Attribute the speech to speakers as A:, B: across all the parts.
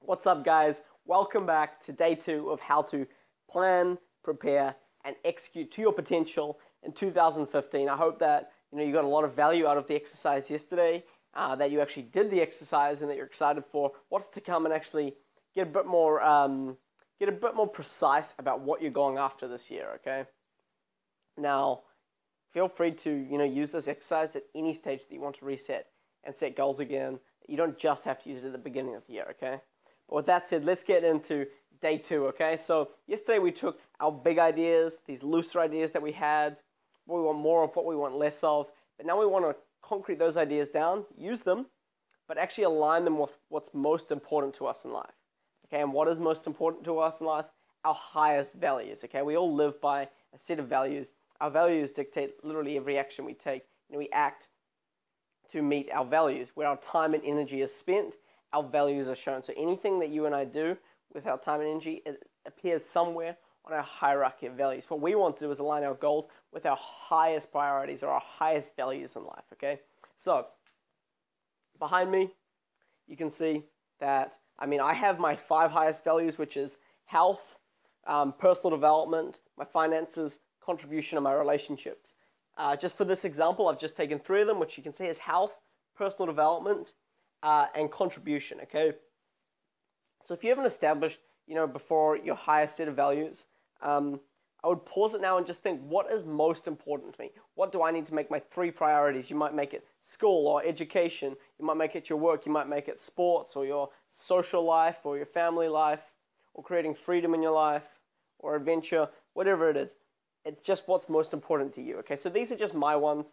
A: What's up, guys? Welcome back to day 2 of how to plan, prepare, and execute to your potential in 2015. I hope that you got a lot of value out of the exercise yesterday, that you actually did the exercise, and that you're excited for what's to come, and actually get a bit more precise about what you're going after this year. Okay. Now, feel free to use this exercise at any stage that you want to reset and set goals again. You don't just have to use it at the beginning of the year. Okay. But with that said, let's get into day 2, okay? So yesterday we took our big ideas, these looser ideas that we had, what we want more of, what we want less of, but now we want to concrete those ideas down, use them, but actually align them with what's most important to us in life, okay? And what is most important to us in life? Our highest values, okay? We all live by a set of values. Our values dictate literally every action we take. We act to meet our values. Where our time and energy is spent, our values are shown. So anything that you and I do with our time and energy, it appears somewhere on our hierarchy of values. What we want to do is align our goals with our highest priorities or our highest values in life, okay? So, behind me, you can see that, I have my 5 highest values, which is health, personal development, my finances, contribution, and my relationships. Just for this example, I've just taken 3 of them, which you can see is health, personal development, and contribution, okay? So if you haven't established, before your highest set of values, I would pause it now and just think, what is most important to me? What do I need to make my 3 priorities? You might make it school or education. You might make it your work. You might make it sports or your social life or your family life or creating freedom in your life or adventure, whatever it is. It's just what's most important to you, okay? So these are just my ones,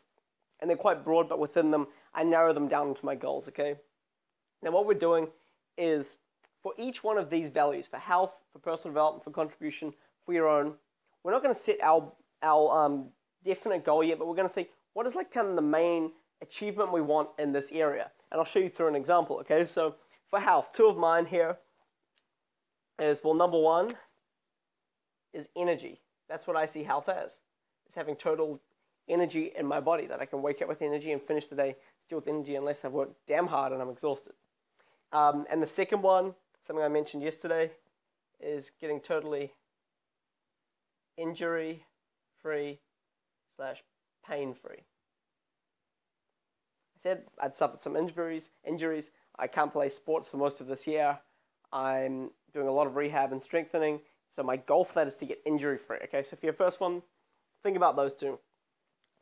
A: and they're quite broad, but within them, I narrow them down into my goals, okay? Now, what we're doing is, for each one of these values, for health, for personal development, for contribution, for your own, we're not going to set our definite goal yet, but we're going to see what is kind of the main achievement we want in this area. And I'll show you through an example, okay? So, for health, 2 of mine here is, well, number 1 is energy. That's what I see health as. It's having total energy in my body, that I can wake up with energy and finish the day still with energy unless I've worked damn hard and I'm exhausted. And the second one, something I mentioned yesterday, is getting totally injury-free / pain-free. I said I'd suffered some injuries. I can't play sports for most of this year. I'm doing a lot of rehab and strengthening. So my goal for that is to get injury-free. Okay, so for your first one, think about those 2.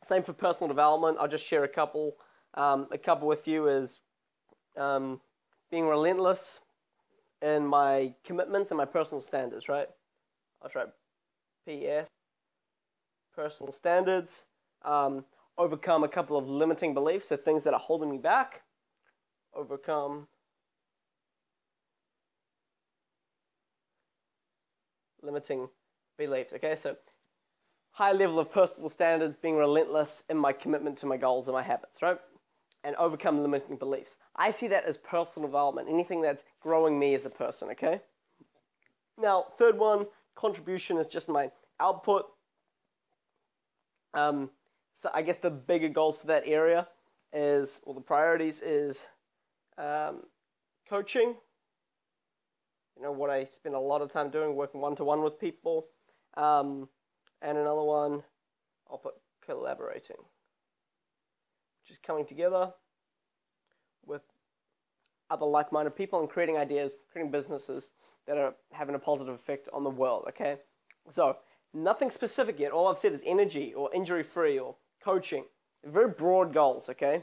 A: Same for personal development. I'll just share a couple with you. Is being relentless in my commitments and my personal standards, right? I'll try PS, personal standards, overcome a couple of limiting beliefs, so things that are holding me back, overcome limiting beliefs, okay? So high level of personal standards, being relentless in my commitment to my goals and my habits, right? And overcome limiting beliefs. I see that as personal development, anything that's growing me as a person, okay? Now, third one, contribution, is just my output. So I guess the bigger goals for that area is, well, the priorities is coaching. What I spend a lot of time doing, working one-to-one with people. And another one, I'll put collaborating, which is coming together with other like-minded people and creating ideas, creating businesses that are having a positive effect on the world, okay? So, nothing specific yet. All I've said is energy or injury-free or coaching. Very broad goals, okay?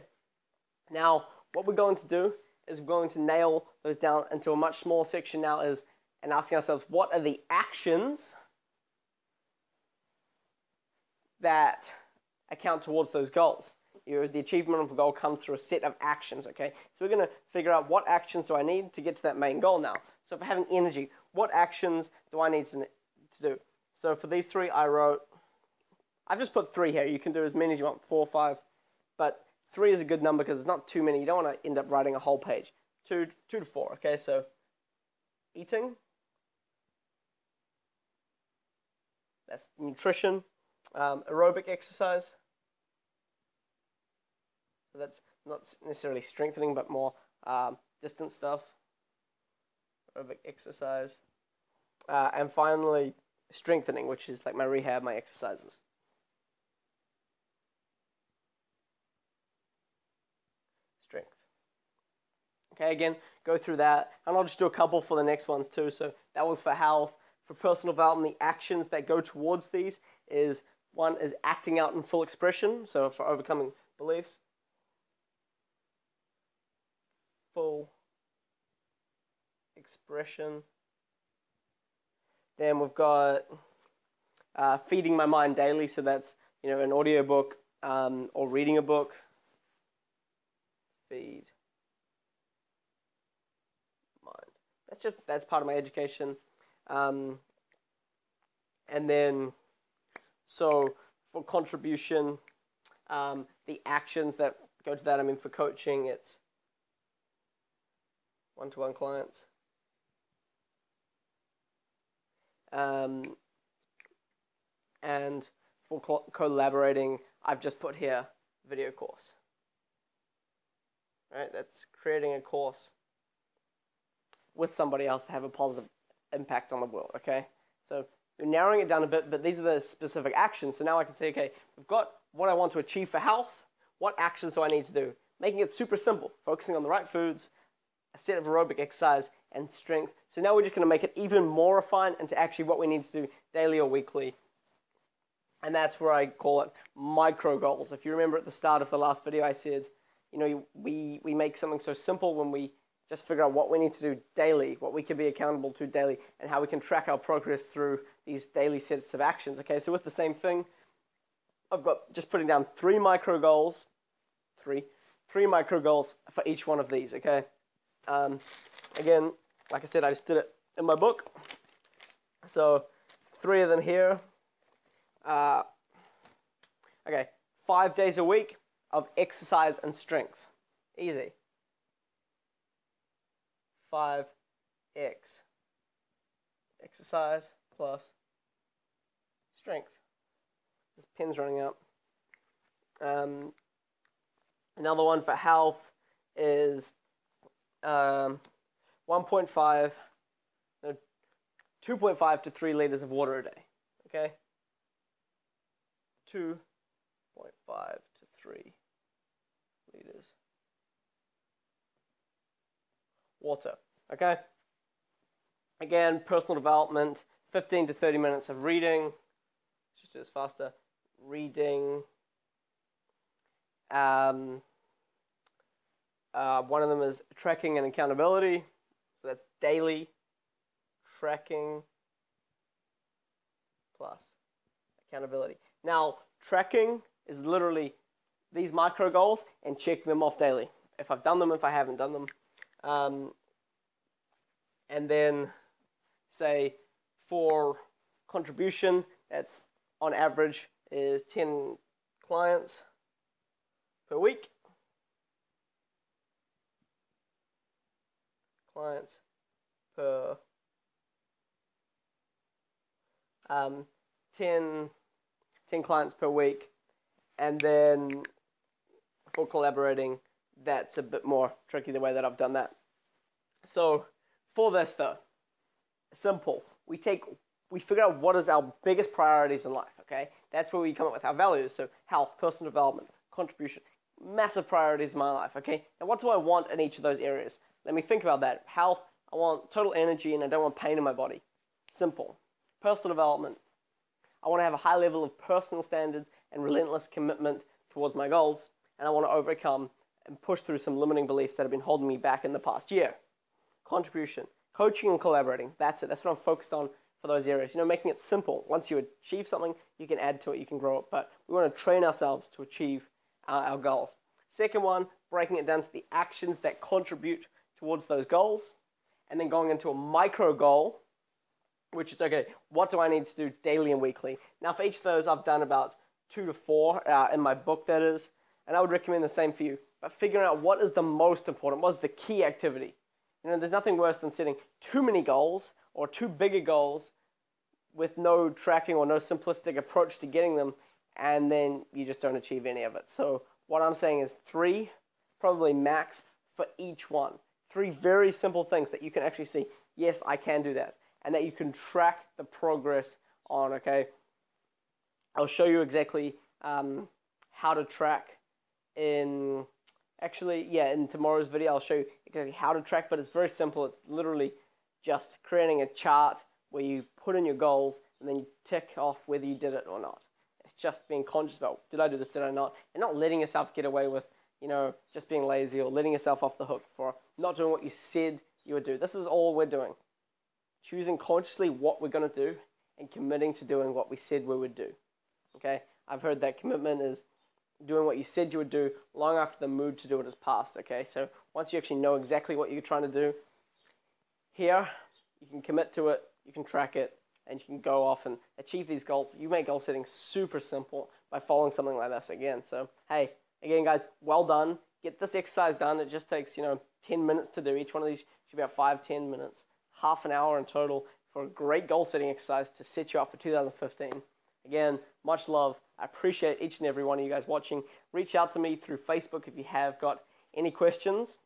A: Now, what we're going to do is we're going to nail those down into a much smaller section now, and asking ourselves, what are the actions that account towards those goals? The achievement of a goal comes through a set of actions, okay? So we're going to figure out, what actions do I need to get to that main goal now? So for having energy, what actions do I need to do? So for these 3, I've just put 3 here. You can do as many as you want, 4 or 5, but 3 is a good number because it's not too many. You don't want to end up writing a whole page. 2 to 4, okay? So eating, that's nutrition, aerobic exercise. So that's not necessarily strengthening, but more distance stuff. aerobic exercise. And finally, strengthening, which is like my rehab, my exercises. Strength. Okay, again, go through that. And I'll just do a couple for the next ones too. So that was for health. For personal development, the actions that go towards these is, one is acting out in full expression. So for overcoming beliefs. Full expression. Then we've got feeding my mind daily. So that's, an audiobook or reading a book. Feed mind. That's part of my education. And then, so for contribution, the actions that go to that, for coaching, it's one-to-one clients. And for collaborating, I've just put here video course. Right, that's creating a course with somebody else to have a positive impact on the world, okay? So we're narrowing it down a bit, but these are the specific actions. So now I can say, okay, we've got what I want to achieve for health. What actions do I need to do? Making it super simple, focusing on the right foods, a set of aerobic exercise, and strength. So now we're just going to make it even more refined into actually what we need to do daily or weekly. And that's where I call it micro goals. If you remember at the start of the last video, I said, we make something so simple when we just figure out what we need to do daily, what we can be accountable to daily, and how we can track our progress through these daily sets of actions. Okay, so with the same thing, I've got just putting down three micro goals for each one of these, okay? Again, like I said, I just did it in my book. So 3 of them here. Okay, 5 days a week of exercise and strength. Easy. 5x. Exercise plus strength. This pen's running out. Another one for health is 2.5 to 3 liters of water a day. Okay? 2.5 to 3 liters water. Okay? Again, personal development, 15 to 30 minutes of reading. Let's just do this faster. Reading. One of them is tracking and accountability. So that's daily tracking plus accountability. Now, tracking is literally these micro goals and checking them off daily. If I've done them, if I haven't done them. And then, say, for contribution, that's on average is 10 clients per week. Clients per 10 clients per week. And then for collaborating, that's a bit more tricky the way that I've done that. So for this though, simple. We figure out what is our biggest priorities in life, okay? That's where we come up with our values. So health, personal development, contribution, massive priorities in my life, okay? And what do I want in each of those areas? Let me think about that. Health, I want total energy and I don't want pain in my body. Simple. Personal development, I want to have a high level of personal standards and relentless commitment towards my goals. And I want to overcome and push through some limiting beliefs that have been holding me back in the past year. Contribution, coaching and collaborating. That's it. That's what I'm focused on for those areas. Making it simple. Once you achieve something, you can add to it, you can grow it. But we want to train ourselves to achieve our goals. Second one, breaking it down to the actions that contribute towards those goals. And then going into a micro goal, which is, okay, what do I need to do daily and weekly? Now, for each of those, I've done about 2 to 4 in my book, that is. And I would recommend the same for you. But figuring out what is the most important, what is the key activity. There's nothing worse than setting too many goals or too big a goals with no tracking or no simplistic approach to getting them, and then you just don't achieve any of it. So what I'm saying is 3, probably max, for each one. 3 very simple things that you can actually see, yes, I can do that, and that you can track the progress on, okay? I'll show you exactly how to track in tomorrow's video. I'll show you exactly how to track, but it's very simple. It's literally just creating a chart where you put in your goals and then you tick off whether you did it or not. It's just being conscious about, did I do this, did I not? And not letting yourself get away with, just being lazy or letting yourself off the hook for not doing what you said you would do. This is all we're doing. Choosing consciously what we're going to do and committing to doing what we said we would do. Okay? I've heard that commitment is doing what you said you would do long after the mood to do it has passed. Okay? So once you actually know exactly what you're trying to do, here, you can commit to it, you can track it, and you can go off and achieve these goals. You make goal setting super simple by following something like this again. So, hey, again, guys, well done. Get this exercise done. It just takes, 10 minutes to do. Each one of these should be about 5-10 minutes, half an hour in total for a great goal setting exercise to set you up for 2015. Again, much love. I appreciate each and every one of you guys watching. Reach out to me through Facebook if you have got any questions.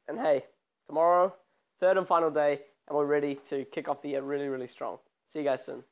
A: And hey, tomorrow, third and final day, and we're ready to kick off the year really, really strong. See you guys soon.